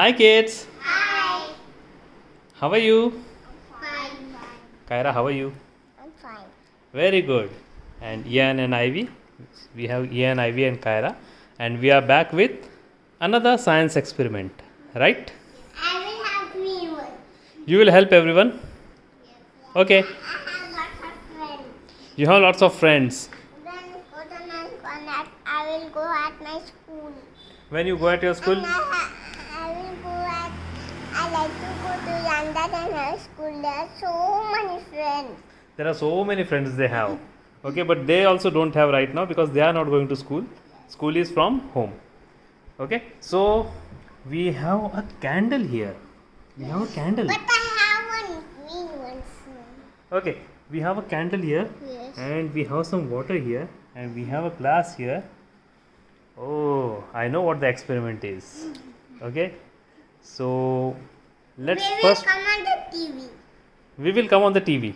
Hi kids, Hi. how are you? Fine. Kyra, how are you? I'm fine. Very good. And Ian and Ivy, we have Ian, Ivy and Kyra, and we are back with another science experiment, right? I will have green one. You will help everyone? Okay. I have lots of friends. You have lots of friends. Then go to my corner. I will go at my school. When you go at your school, And I will go at. I like to go to London and high school. There are so many friends. there are so many friends they have. Okay, but they also don't have right now because they are not going to school. School is from home. Okay, so we have a candle here. We have a candle. But I have one green one soon. Okay, we have a candle here, Yes. and we have some water here, and we have a glass here. Oh, I know what the experiment is. Okay, so let's We will first. come on the TV. We will come on the TV.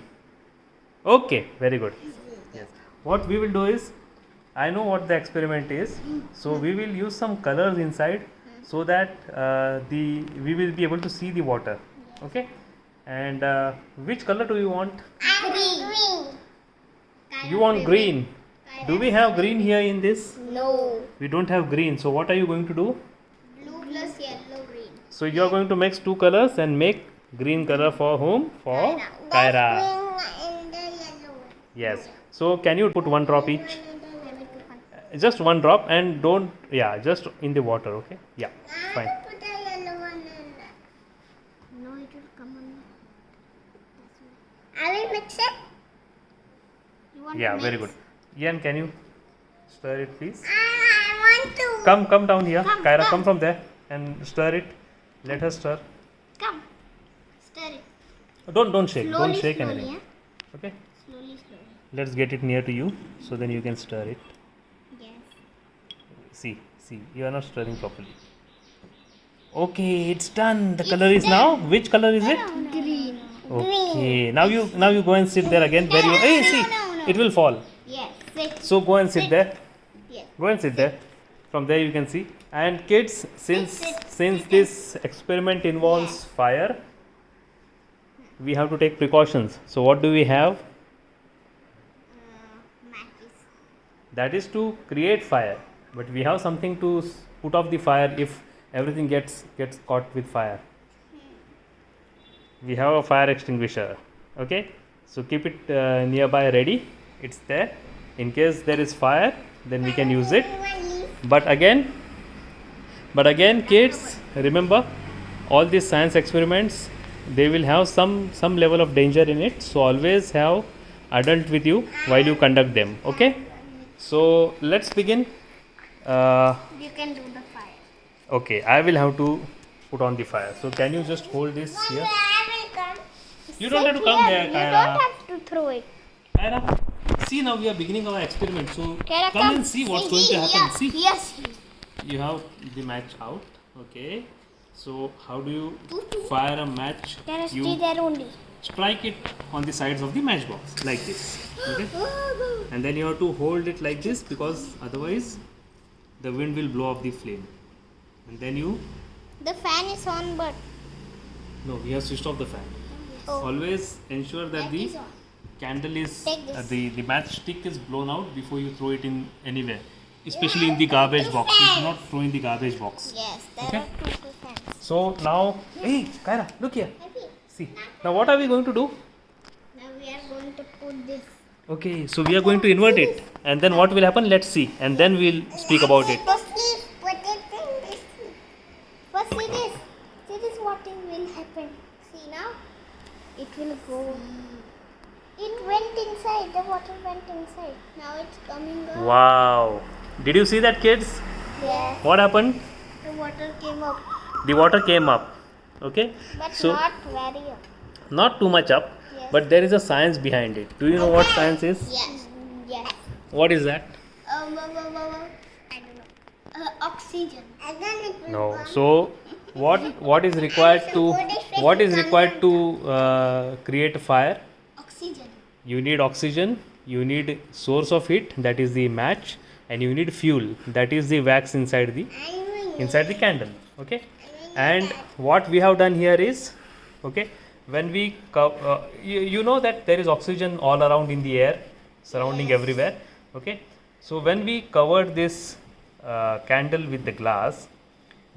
Okay, very good. Yes. What we will do is, I know what the experiment is. So we will use some colors inside, so that we will be able to see the water. Okay. And which color do you want? Green. You want green. Do we have green here in this? No. We don't have green. So what are you going to do? Blue plus yellow green. So you are going to mix two colors and make green color for whom? For Kyra. In the yellow one. Yes. So can you put one drop each? Let me put one. Just one drop and don't, yeah, just in the water. Okay. Yeah. Fine. I will put the yellow one in the. No, it will come on. I will mix it. You want Yeah. to Very mix? good. Ian, can you stir it, please? I want to. Come down here. Come, Kyra, come. come from there and stir it. Let her stir. Come. Stir it. Don't shake. Slowly, Don't shake slowly, anything. Okay. Slowly, slowly. Let's get it near to you so then you can stir it. Yes. See, you are not stirring properly. Okay, it's done. The color is now. Which color is it? Green. Okay. Now you go and sit there again. Where you? Hey, see, No. it will fall. Yes. Sit. So go and sit there. Yes. Go and sit there. From there you can see. And kids, since this experiment involves fire, we have to take precautions. So what do we have? Matches. That is to create fire. But we have something to put off the fire if everything gets caught with fire. We have a fire extinguisher. Okay. So keep it nearby ready. It's there. In case there is fire, then we can use it. But again, kids, remember, all these science experiments, they will have some level of danger in it. So always have adult with you while you conduct them. Okay. So let's begin. You can do the fire. Okay, I will have to put on the fire. So can you just hold this here? I will come. You don't have to come there, You Kyra. don't have to throw it. Kyra, see, now we are beginning our experiment. So Kyra, come and see what's going to happen. See. Yes. You have the match out. Okay. So how do you fire a match? Kyra, stay You there only. strike it on the sides of the matchbox like this. Okay. And then you have to hold it like this because otherwise the wind will blow off the flame. And then you The fan is on, but we have switched off the fan. oh, Always ensure that the is on. candle is Take this. the matchstick is blown out before you throw it in anywhere, especially in the garbage box. You should not throw in the garbage box. Yes, there Okay. are two fans. So now, hey Kyra, look here. See, now what are we going to do? Now we are going to put this. Okay, so we are going to invert it, and then what will happen? Let's see, and then we'll speak about it. Firstly, put it in this. First, see this. See this. What will happen? See now, it will go. It went inside. The water went inside. Now it's coming out. Wow! Did you see that, kids? Yes. What happened? The water came up, The water came up. Okay, but so not very up. not too much up, Yes. but there is a science behind it. Do you know what science is? Yes. Yes. What is that? I don't know. Oxygen. Again it will No. come. So what is required to create a fire? Oxygen. You need oxygen. You need source of heat, that is the match, and you need fuel, that is the wax inside the candle. Okay, and what we have done here is, okay, when we you know that there is oxygen all around in the air, surrounding everywhere. Okay, so when we covered this candle with the glass,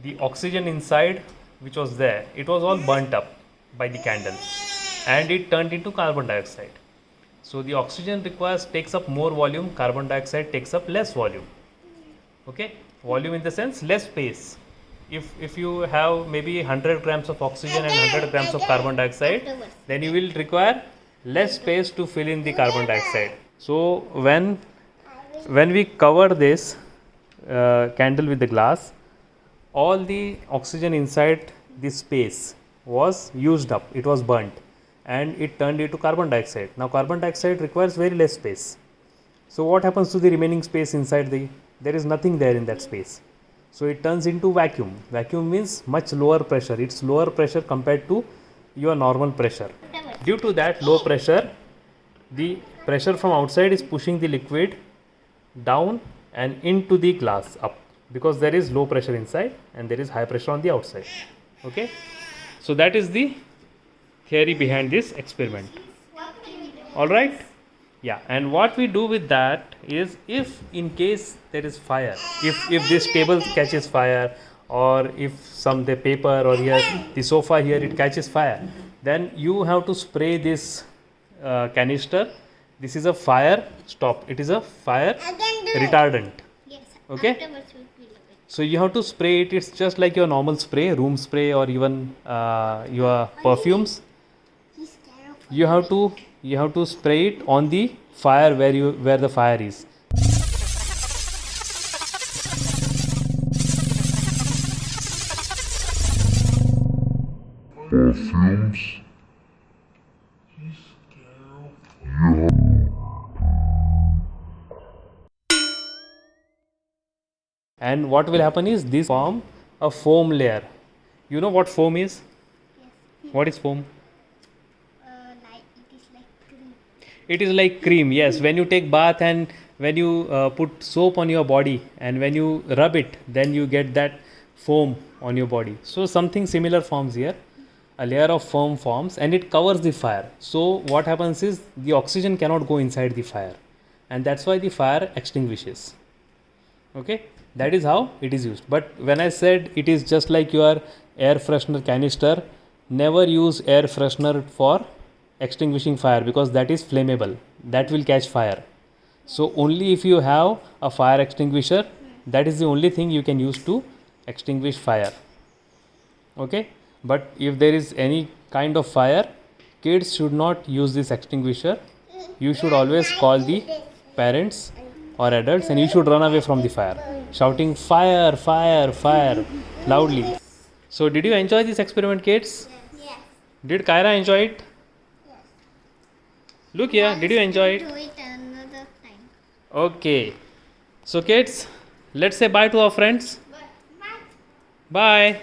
the oxygen inside which was there, it was all burnt up by the candle and it turned into carbon dioxide. So the oxygen takes up more volume, carbon dioxide takes up less volume. Okay, volume in the sense less space. If you have maybe 100 grams of oxygen and 100 grams of carbon dioxide, then you will require less space to fill in the carbon dioxide. So when we cover this candle with the glass, all the oxygen inside this space was used up, it was burnt and it turned into carbon dioxide. Now carbon dioxide requires very less space. So what happens to the remaining space inside there is nothing there in that space. So it turns into vacuum. Vacuum means much lower pressure. It's lower pressure compared to your normal pressure. Due to that low pressure, the pressure from outside is pushing the liquid down and into the glass up, because there is low pressure inside and there is high pressure on the outside. Okay, so that is the theory behind this experiment. All right, yeah, and what we do with that is, if in case there is fire, if this table catches fire, or if the paper or here the sofa here it catches fire, then you have to spray this canister. This is a fire stop, it is a fire retardant. Yes. Okay. Afterwards we'll be looking. So you have to spray it. It's just like your normal spray, room spray, or even your perfumes. He's scared of You have to spray it on the fire where the fire is. Perfumes. And what will happen is, this form a foam layer. You know what foam is? Yes. What is foam? Like it is like cream. It is like cream. Yes, when you take bath and when you put soap on your body and when you rub it, then you get that foam on your body. So something similar forms here. A layer of foam forms and it covers the fire. So what happens is, the oxygen cannot go inside the fire, and that's why the fire extinguishes. Okay, that is how it is used. But when I said it is just like your air freshener canister, never use air freshener for extinguishing fire, because that is flammable, that will catch fire. So only if you have a fire extinguisher, that is the only thing you can use to extinguish fire. Okay, but if there is any kind of fire, kids should not use this extinguisher. You should always call the parents or adults and you should run away from the fire, shouting fire, fire, fire loudly. So did you enjoy this experiment, kids? Yes. Did Kyra enjoy it? Yes. Look here, did you enjoy it? Do it another time. Okay, so kids, let's say bye to our friends. But Bye.